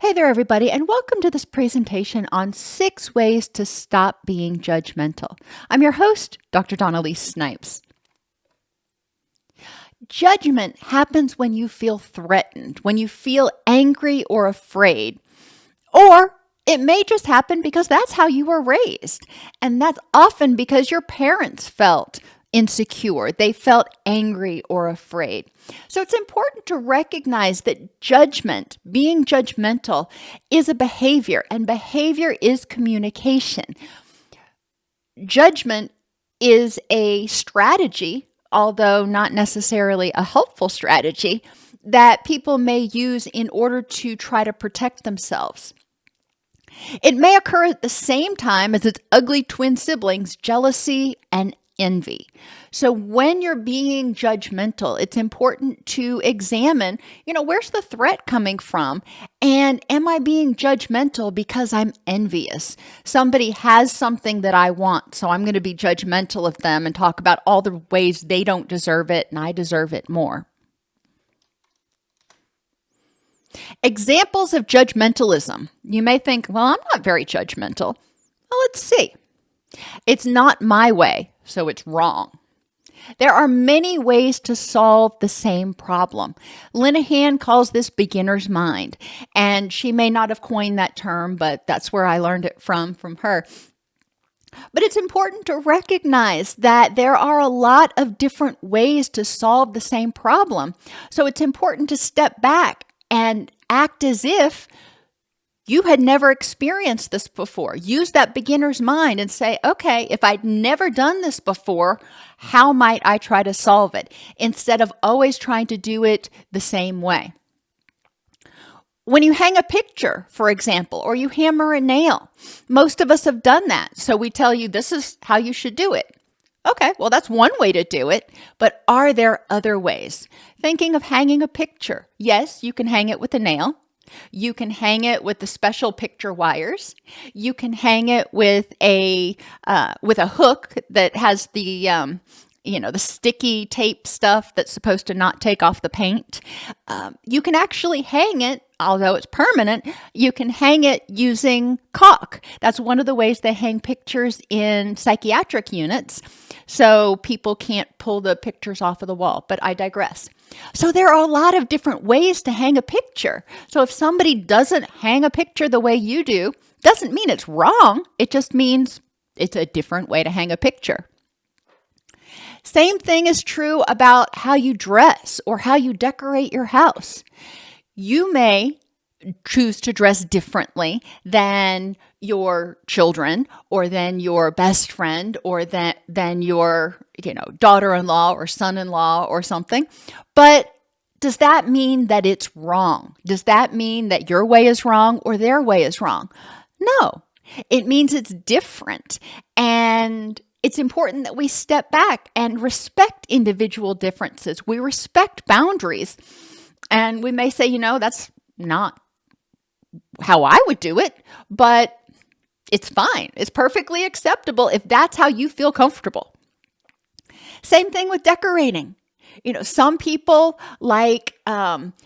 Hey there, everybody, and welcome to this presentation on 6 ways to stop being judgmental. I'm your host, Dr. Dawn-Elise Snipes. Judgment happens when you feel threatened, when you feel angry or afraid, or it may just happen because that's how you were raised. And that's often because your parents felt insecure, they felt angry or afraid. So it's important to recognize that judgment, being judgmental, is a behavior, and behavior is communication. Judgment is a strategy, although not necessarily a helpful strategy, that people may use in order to try to protect themselves. It may occur at the same time as its ugly twin siblings, jealousy and envy. So when you're being judgmental, it's important to examine, where's the threat coming from? And am I being judgmental because I'm envious? Somebody has something that I want, so I'm going to be judgmental of them and talk about all the ways they don't deserve it and I deserve it more. Examples of judgmentalism. You may think, well, I'm not very judgmental. Well, let's see. It's not my way, so it's wrong. There are many ways to solve the same problem. Linehan calls this beginner's mind, and she may not have coined that term, but that's where I learned it from her. But it's important to recognize that there are a lot of different ways to solve the same problem. So it's important to step back and act as if you had never experienced this before. Use that beginner's mind and say, okay, if I'd never done this before, how might I try to solve it? Instead of always trying to do it the same way. When you hang a picture, for example, or you hammer a nail, most of us have done that. So we tell you this is how you should do it. Okay, well, that's one way to do it, but are there other ways? Thinking of hanging a picture. Yes, you can hang it with a nail. You can hang it with the special picture wires. You can hang it with a hook that has the sticky tape stuff that's supposed to not take off the paint. You can actually hang it, although it's permanent, you can hang it using caulk. That's one of the ways they hang pictures in psychiatric units, so people can't pull the pictures off of the wall, but I digress. So there are a lot of different ways to hang a picture. So if somebody doesn't hang a picture the way you do, doesn't mean it's wrong. It just means it's a different way to hang a picture. Same thing is true about how you dress or how you decorate your house. You may choose to dress differently than your children or than your best friend or than your, daughter-in-law or son-in-law or something. But does that mean that it's wrong? Does that mean that your way is wrong or their way is wrong? No, it means it's different. And it's important that we step back and respect individual differences. We respect boundaries. And we may say, that's not how I would do it, but it's fine. It's perfectly acceptable if that's how you feel comfortable. Same thing with decorating. Some people like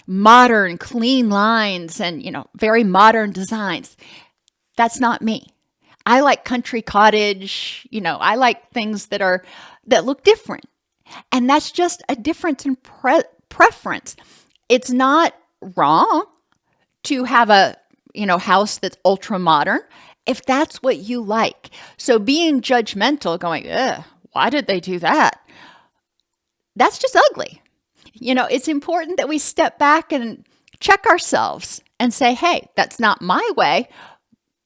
modern, clean lines and, very modern designs. That's not me. I like country cottage. I like things that look different. And that's just a difference in preference. It's not wrong to have a, house that's ultra modern if that's what you like. So being judgmental, going, ugh, why did they do that? That's just ugly. It's important that we step back and check ourselves and say, hey, that's not my way,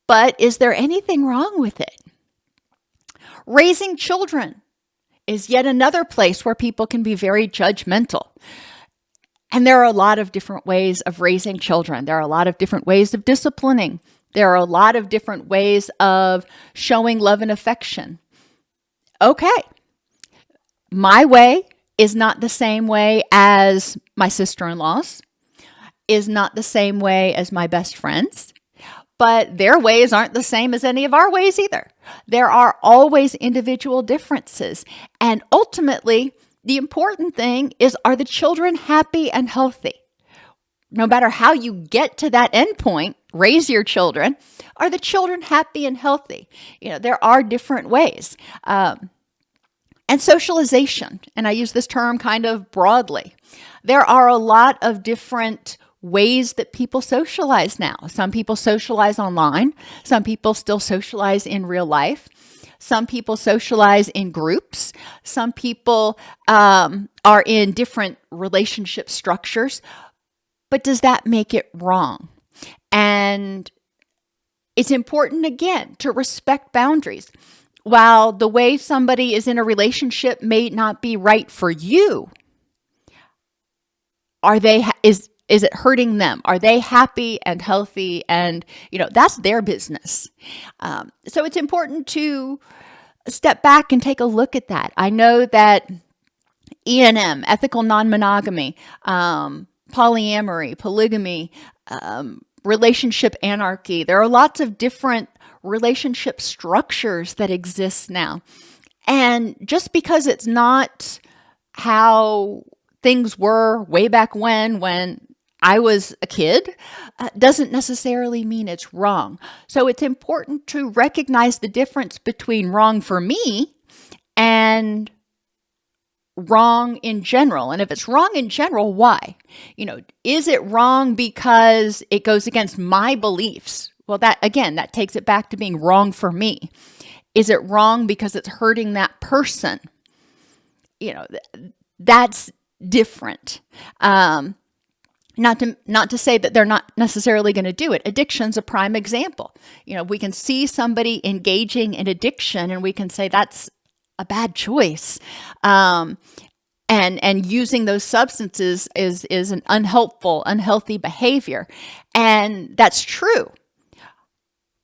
but is there anything wrong with it? Raising children is yet another place where people can be very judgmental. And there are a lot of different ways of raising children. There are a lot of different ways of disciplining. There are a lot of different ways of showing love and affection. Okay, my way is not the same way as my sister-in-law's, is not the same way as my best friend's, but their ways aren't the same as any of our ways either. There are always individual differences. And ultimately, the important thing is, are the children happy and healthy? no matter how you get to that endpoint, raise your children, are the children happy and healthy? There are different ways. And socialization, and I use this term kind of broadly. There are a lot of different ways that people socialize now. Some people socialize online. Some people still socialize in real life. Some people socialize in groups. Some people are in different relationship structures. But does that make it wrong? And it's important, again, to respect boundaries. While the way somebody is in a relationship may not be right for you, is it hurting them? Are they happy and healthy? And, that's their business. So it's important to step back and take a look at that. I know that E&M, ethical non-monogamy, polyamory, polygamy, relationship anarchy, there are lots of different relationship structures that exist now. And just because it's not how things were way back when I was a kid, doesn't necessarily mean it's wrong. So it's important to recognize the difference between wrong for me and wrong in general. And if it's wrong in general, why? Is it wrong because it goes against my beliefs? Well, that takes it back to being wrong for me. Is it wrong because it's hurting that person? That's different. Not to say that they're not necessarily going to do it. Addiction's a prime example. We can see somebody engaging in addiction and we can say that's a bad choice. And using those substances is an unhealthy behavior. And that's true.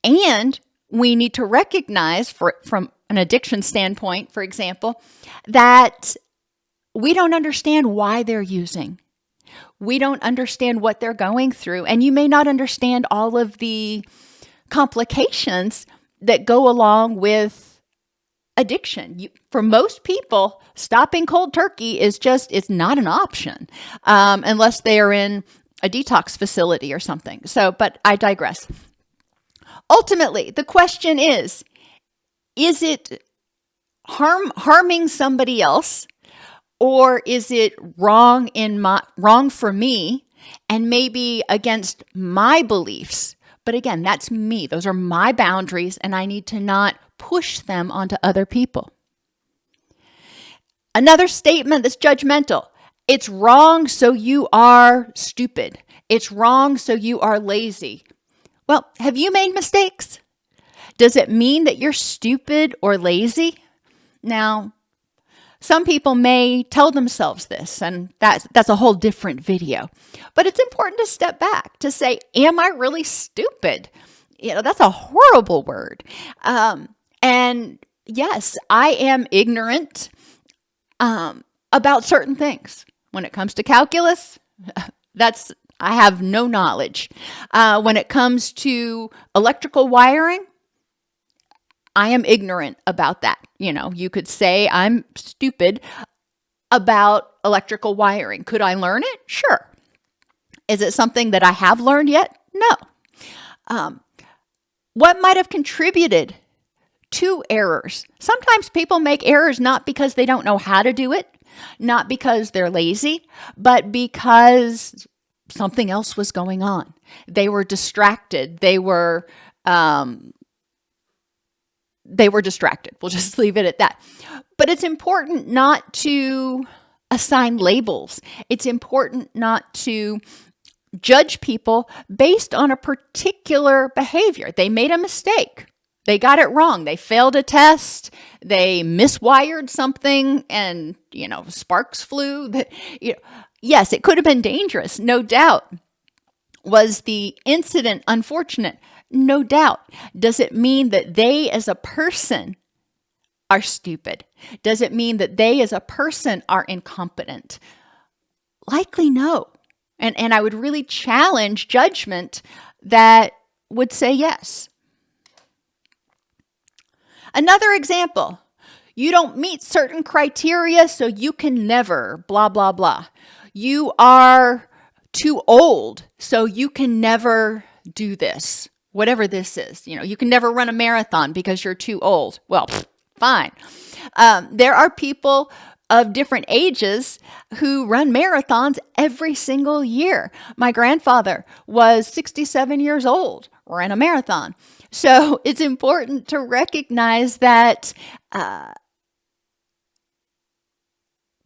And we need to recognize from an addiction standpoint, for example, that we don't understand why they're using. We don't understand what they're going through. And you may not understand all of the complications that go along with addiction. For most people, stopping cold turkey it's not an option unless they are in a detox facility or something. But I digress. Ultimately, the question is it harming somebody else, or is it wrong for me and maybe against my beliefs? But again, that's me. Those are my boundaries, and I need to not push them onto other people. Another statement that's judgmental. It's wrong, so you are stupid. It's wrong, so you are lazy. Well, have you made mistakes? Does it mean that you're stupid or lazy? Now, some people may tell themselves this, and that's a whole different video. But it's important to step back to say, am I really stupid? That's a horrible word. And yes, I am ignorant about certain things. When it comes to calculus, I have no knowledge. When it comes to electrical wiring, I am ignorant about that. You could say I'm stupid about electrical wiring. Could I learn it? Sure. Is it something that I have learned yet? No. What might have contributed to errors? Sometimes people make errors not because they don't know how to do it, not because they're lazy, but because something else was going on. They were distracted. They were distracted. We'll just leave it at that. But it's important not to assign labels. It's important not to judge people based on a particular behavior. They made a mistake. They got it wrong. They failed a test. They miswired something and, sparks flew. Yes, it could have been dangerous, no doubt. Was the incident unfortunate? No doubt. Does it mean that they as a person are stupid? Does it mean that they as a person are incompetent? Likely no. And I would really challenge judgment that would say yes. Another example, you don't meet certain criteria, so you can never, blah, blah, blah. You are too old, so you can never do this, whatever this is. You can never run a marathon because you're too old. Well, fine. There are people of different ages who run marathons every single year. My grandfather was 67 years old, ran a marathon. So it's important to recognize that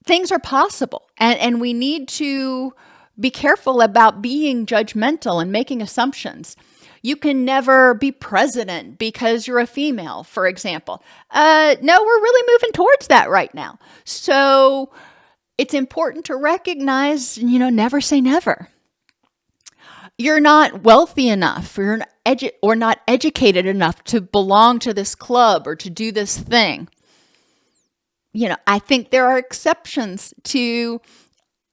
things are possible, and we need to be careful about being judgmental and making assumptions. You can never be president because you're a female, for example. No, we're really moving towards that right now. So it's important to recognize, never say never. You're not wealthy enough, or not educated enough to belong to this club or to do this thing. I think there are exceptions to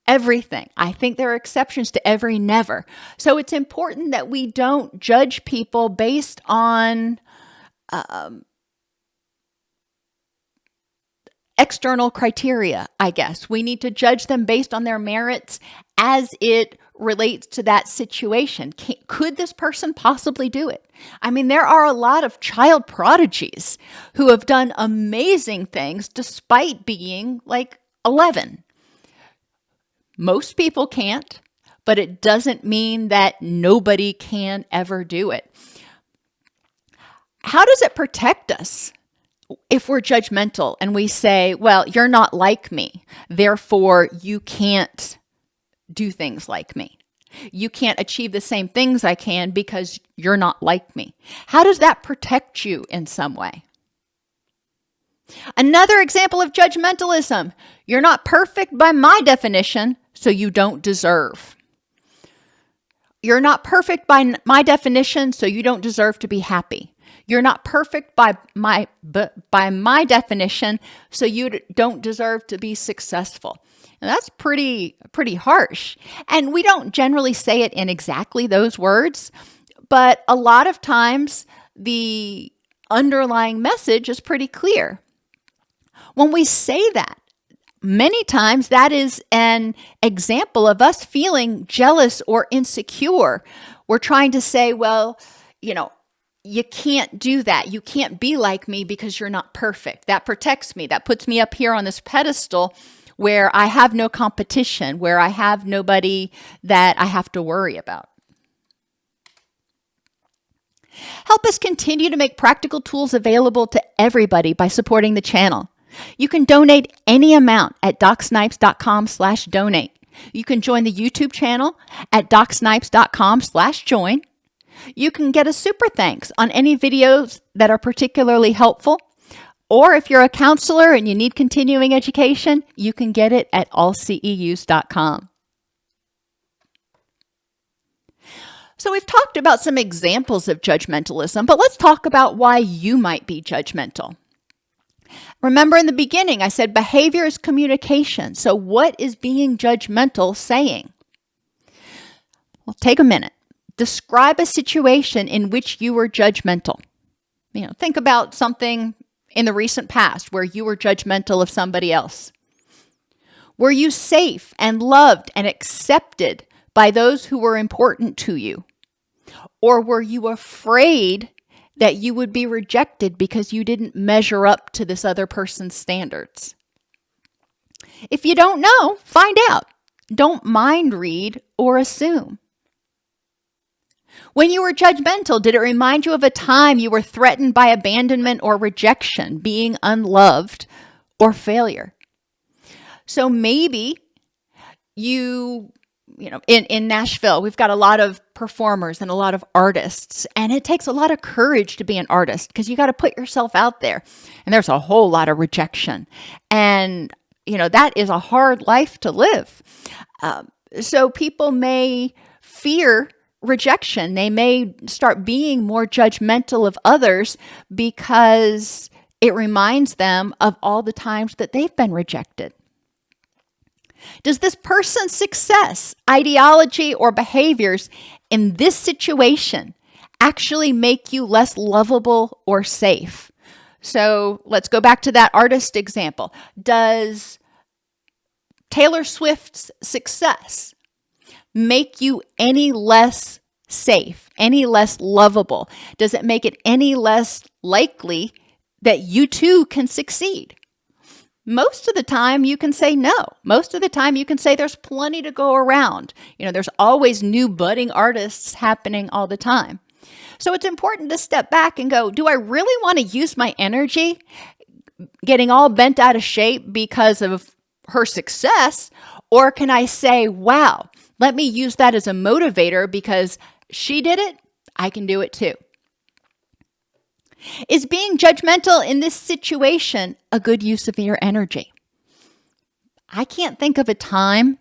everything. I think there are exceptions to every never. So it's important that we don't judge people based on external criteria, I guess. We need to judge them based on their merits as it relates to that situation. Could this person possibly do it? I mean, there are a lot of child prodigies who have done amazing things despite being like 11. Most people can't, but it doesn't mean that nobody can ever do it. How does it protect us if we're judgmental and we say, well, you're not like me, therefore you can't do things like me? You can't achieve the same things I can because you're not like me. How does that protect you in some way? Another example of judgmentalism: you're not perfect by my definition, so you don't deserve. You're not perfect by my definition, so you don't deserve to be happy. You're not perfect by my definition, so you don't deserve to be successful. And that's pretty harsh. And we don't generally say it in exactly those words, but a lot of times the underlying message is pretty clear. When we say that, many times that is an example of us feeling jealous or insecure. We're trying to say, well, you can't do that. You can't be like me because you're not perfect. That protects me. That puts me up here on this pedestal where I have no competition, where I have nobody that I have to worry about. Help us continue to make practical tools available to everybody by supporting the channel. You can donate any amount at DocSnipes.com/donate. You can join the YouTube channel at DocSnipes.com/join. You can get a super thanks on any videos that are particularly helpful. Or if you're a counselor and you need continuing education, you can get it at allceus.com. So we've talked about some examples of judgmentalism, but let's talk about why you might be judgmental. Remember in the beginning, I said behavior is communication. So what is being judgmental saying? Well, take a minute. Describe a situation in which you were judgmental. Think about something in the recent past where you were judgmental of somebody else. Were you safe and loved and accepted by those who were important to you? Or were you afraid that you would be rejected because you didn't measure up to this other person's standards? If you don't know, find out. Don't mind read or assume. When you were judgmental, did it remind you of a time you were threatened by abandonment or rejection, being unloved, or failure? So maybe in Nashville, we've got a lot of performers and a lot of artists, and it takes a lot of courage to be an artist because you got to put yourself out there, and there's a whole lot of rejection. And, that is a hard life to live. So people may fear rejection. They may start being more judgmental of others because it reminds them of all the times that they've been rejected. Does this person's success, ideology, or behaviors in this situation actually make you less lovable or safe? So let's go back to that artist example. Does Taylor Swift's success make you any less safe, any less lovable? Does it make it any less likely that you too can succeed? Most of the time you can say no. Most of the time you can say there's plenty to go around. There's always new budding artists happening all the time. So it's important to step back and go, do I really want to use my energy getting all bent out of shape because of her success? Or can I say, wow, let me use that as a motivator because she did it, I can do it too. Is being judgmental in this situation a good use of your energy? I can't think of a time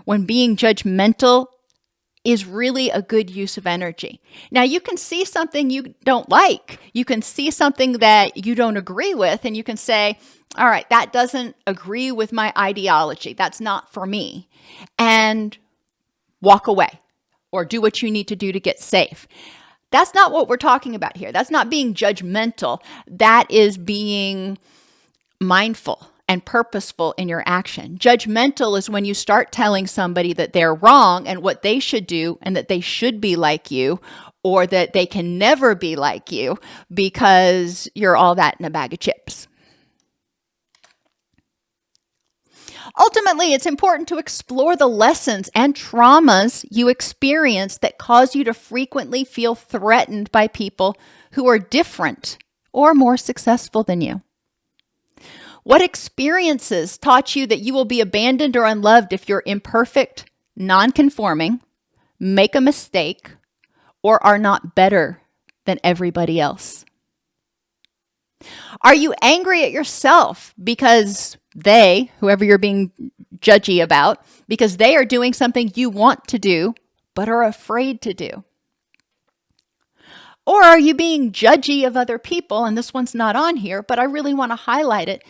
when being judgmental is really a good use of energy. Now, you can see something you don't like. You can see something that you don't agree with, and you can say, all right, that doesn't agree with my ideology. That's not for me. And walk away or do what you need to do to get safe. That's not what we're talking about here. That's not being judgmental. That is being mindful and purposeful in your action. Judgmental is when you start telling somebody that they're wrong and what they should do and that they should be like you or that they can never be like you because you're all that in a bag of chips. Ultimately, it's important to explore the lessons and traumas you experience that cause you to frequently feel threatened by people who are different or more successful than you. What experiences taught you that you will be abandoned or unloved if you're imperfect, non-conforming, make a mistake, or are not better than everybody else? Are you angry at yourself because they, whoever you're being judgy about, because they are doing something you want to do but are afraid to do? Or are you being judgy of other people? And this one's not on here, but I really want to highlight it.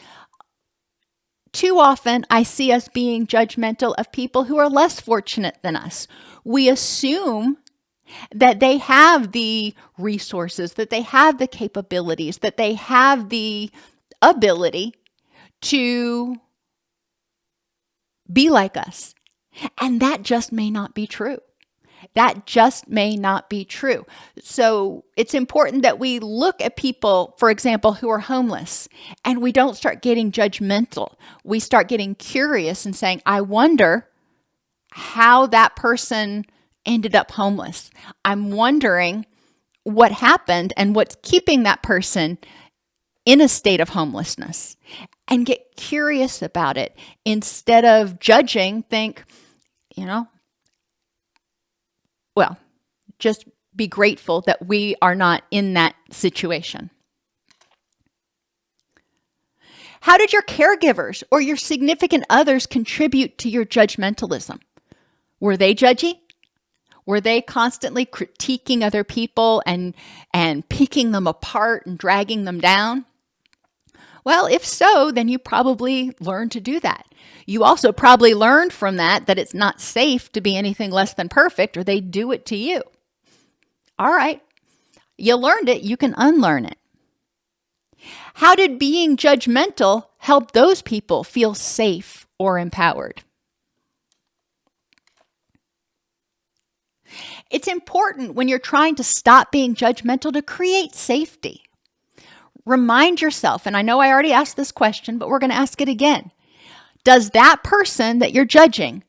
Too often, I see us being judgmental of people who are less fortunate than us. We assume that they have the resources, that they have the capabilities, that they have the ability to be like us. And that just may not be true. That just may not be true. So it's important that we look at people, for example, who are homeless, and we don't start getting judgmental. We start getting curious and saying, I wonder how that person ended up homeless. I'm wondering what happened and what's keeping that person in a state of homelessness, and get curious about it instead of judging. Think, just be grateful that we are not in that situation. How did your caregivers or your significant others contribute to your judgmentalism? Were they judgy? Were they constantly critiquing other people and picking them apart and dragging them down? Well, if so, then you probably learned to do that. You also probably learned from that it's not safe to be anything less than perfect, or they do it to you. All right, you learned it, you can unlearn it. How did being judgmental help those people feel safe or empowered? It's important when you're trying to stop being judgmental to create safety. Remind yourself, and I know I already asked this question, but we're going to ask it again. Does that person that you're judging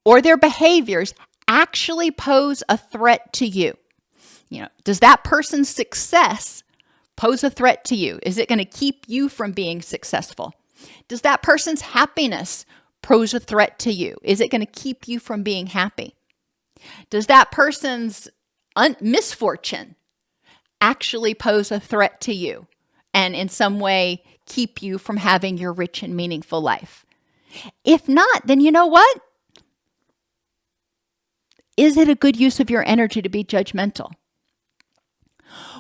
or their behaviors actually pose a threat to you? Does that person's success pose a threat to you? Is it going to keep you from being successful? Does that person's happiness pose a threat to you? Is it going to keep you from being happy? Does that person's misfortune actually pose a threat to you and in some way keep you from having your rich and meaningful life? If not, then you know what? Is it a good use of your energy to be judgmental?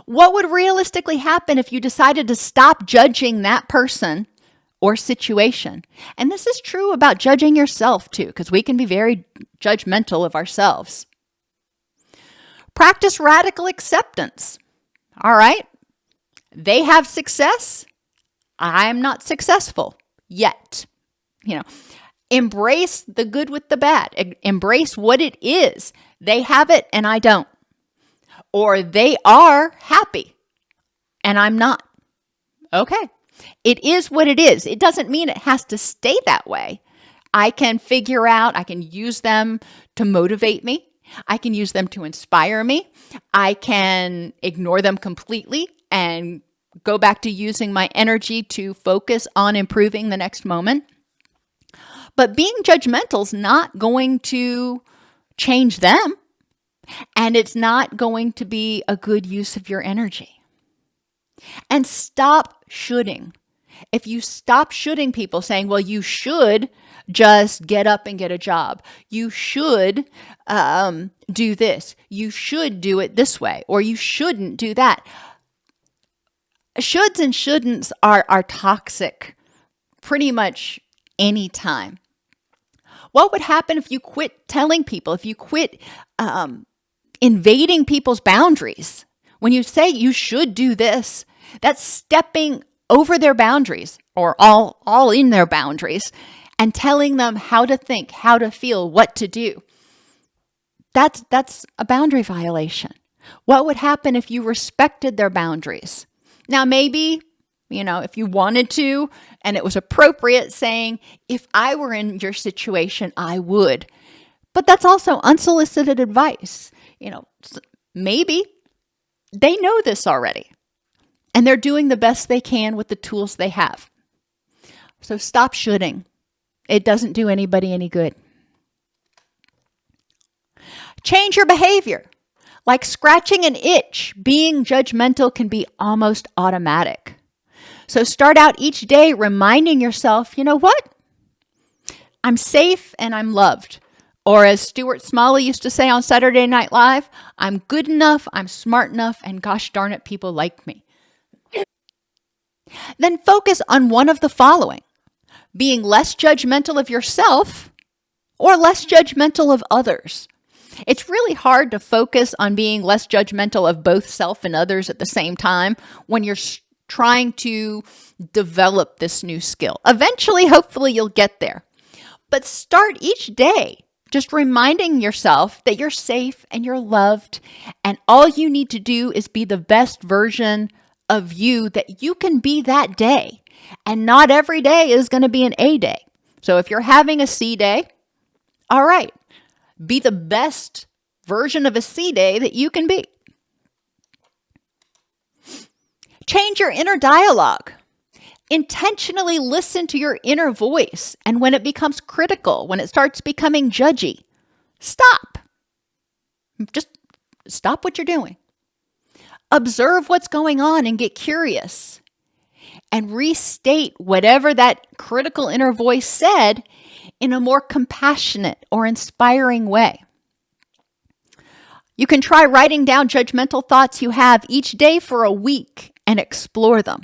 What would realistically happen if you decided to stop judging that person or situation? And this is true about judging yourself too, because we can be very judgmental of ourselves. Practice radical acceptance. All right. They have success. I'm not successful yet. Embrace the good with the bad. Embrace what it is. They have it and I don't. Or they are happy and I'm not. Okay. It is what it is. It doesn't mean it has to stay that way. I can use them to motivate me. I can use them to inspire me. I can ignore them completely and go back to using my energy to focus on improving the next moment. But being judgmental is not going to change them, and it's not going to be a good use of your energy. And stop shoulding. If you stop shoulding people saying, well, you should just get up and get a job. You should do this. You should do it this way, or you shouldn't do that. Shoulds and shouldn'ts are toxic pretty much any time. What would happen if you quit telling people, if you quit invading people's boundaries? When you say you should do this, that's stepping over their boundaries or all in their boundaries and telling them how to think, how to feel, what to do. That's a boundary violation. What would happen if you respected their boundaries? Now, maybe, if you wanted to and it was appropriate, saying, if I were in your situation, I would. But that's also unsolicited advice. Maybe they know this already and they're doing the best they can with the tools they have. So stop shoulding. It doesn't do anybody any good. Change your behavior. Like scratching an itch, being judgmental can be almost automatic. So start out each day reminding yourself, you know what? I'm safe and I'm loved. Or as Stuart Smalley used to say on Saturday Night Live, I'm good enough, I'm smart enough, and gosh darn it, people like me. Then focus on one of the following: being less judgmental of yourself or less judgmental of others. It's really hard to focus on being less judgmental of both self and others at the same time when you're trying to develop this new skill. Eventually, hopefully, you'll get there. But start each day just reminding yourself that you're safe and you're loved, and all you need to do is be the best version of you that you can be that day. And not every day is going to be an A day. So if you're having a C day, all right, be the best version of a C day that you can be. Change your inner dialogue. Intentionally listen to your inner voice. And when it becomes critical, when it starts becoming judgy, stop. Just stop what you're doing. Observe what's going on and get curious. And restate whatever that critical inner voice said in a more compassionate or inspiring way. You can try writing down judgmental thoughts you have each day for a week and explore them.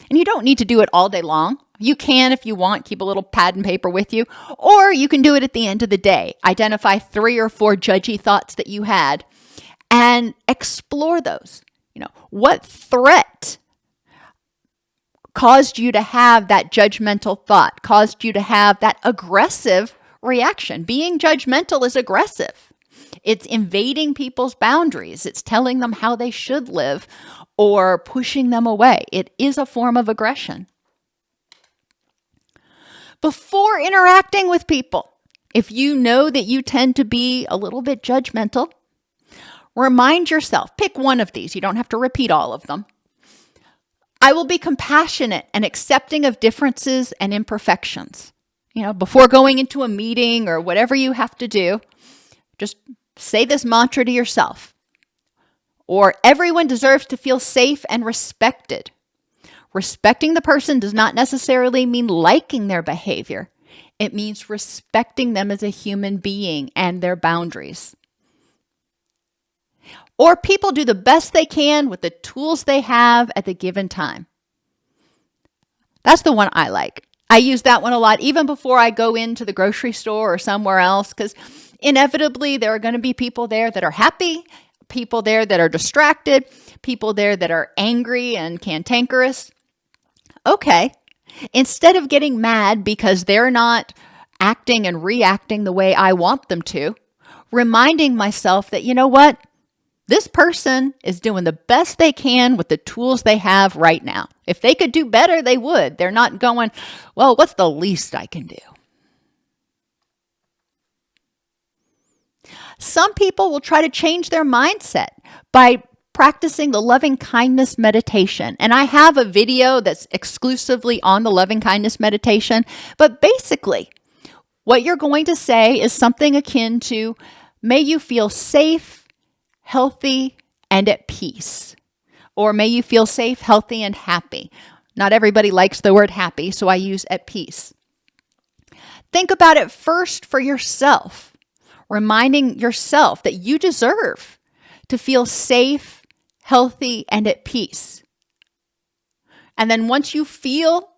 And you don't need to do it all day long. You can, if you want, keep a little pad and paper with you, or you can do it at the end of the day. Identify 3 or 4 judgy thoughts that you had and explore those. What threat caused you to have that judgmental thought, caused you to have that aggressive reaction? Being judgmental is aggressive. It's invading people's boundaries. It's telling them how they should live or pushing them away. It is a form of aggression. Before interacting with people, if you know that you tend to be a little bit judgmental, remind yourself, pick one of these. You don't have to repeat all of them. I will be compassionate and accepting of differences and imperfections. Before going into a meeting or whatever you have to do, just say this mantra to yourself. Or everyone deserves to feel safe and respected. Respecting the person does not necessarily mean liking their behavior. It means respecting them as a human being and their boundaries. Or people do the best they can with the tools they have at the given time. That's the one I like. I use that one a lot, even before I go into the grocery store or somewhere else, because inevitably there are going to be people there that are happy, people there that are distracted, people there that are angry and cantankerous. Okay, instead of getting mad because they're not acting and reacting the way I want them to, reminding myself that, you know what? This person is doing the best they can with the tools they have right now. If they could do better, they would. They're not going, well, what's the least I can do? Some people will try to change their mindset by practicing the loving kindness meditation. And I have a video that's exclusively on the loving kindness meditation. But basically, what you're going to say is something akin to, may you feel safe, healthy, and at peace. Or may you feel safe, healthy, and happy. Not everybody likes the word happy, so I use at peace. Think about it first for yourself, reminding yourself that you deserve to feel safe, healthy, and at peace. And then once you feel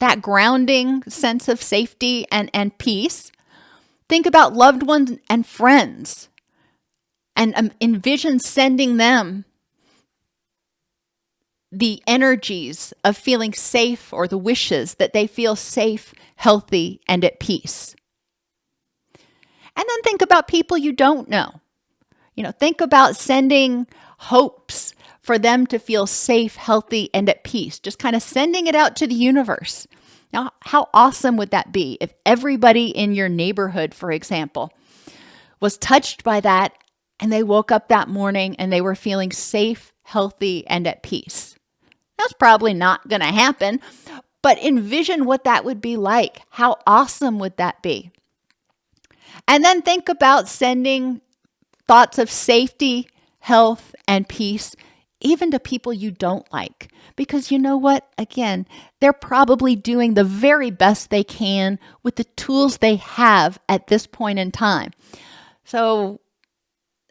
that grounding sense of safety and peace, think about loved ones and friends and envision sending them the energies of feeling safe, or the wishes that they feel safe, healthy, and at peace. And then think about people you don't know. Think about sending hopes for them to feel safe, healthy, and at peace. Just kind of sending it out to the universe. Now, how awesome would that be if everybody in your neighborhood, for example, was touched by that and they woke up that morning and they were feeling safe, healthy, and at peace? That's probably not going to happen, but envision what that would be like. How awesome would that be? And then think about sending thoughts of safety, health, and peace even to people you don't like. Because you know what? Again, they're probably doing the very best they can with the tools they have at this point in time. So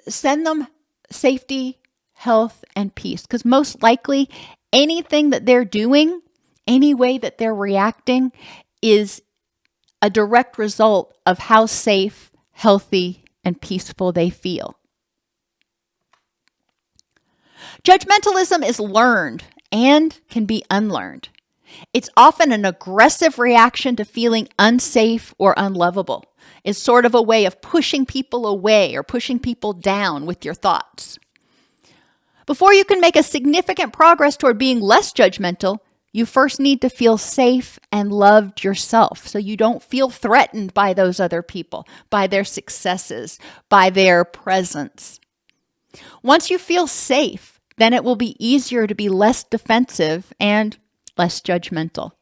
send them safety, health, and peace. Because most likely anything that they're doing, any way that they're reacting, is a direct result of how safe, healthy, and peaceful they feel. Judgmentalism is learned and can be unlearned. It's often an aggressive reaction to feeling unsafe or unlovable. It's sort of a way of pushing people away or pushing people down with your thoughts. Before you can make a significant progress toward being less judgmental, you first need to feel safe and loved yourself, so you don't feel threatened by those other people, by their successes, by their presence. Once you feel safe, then it will be easier to be less defensive and less judgmental.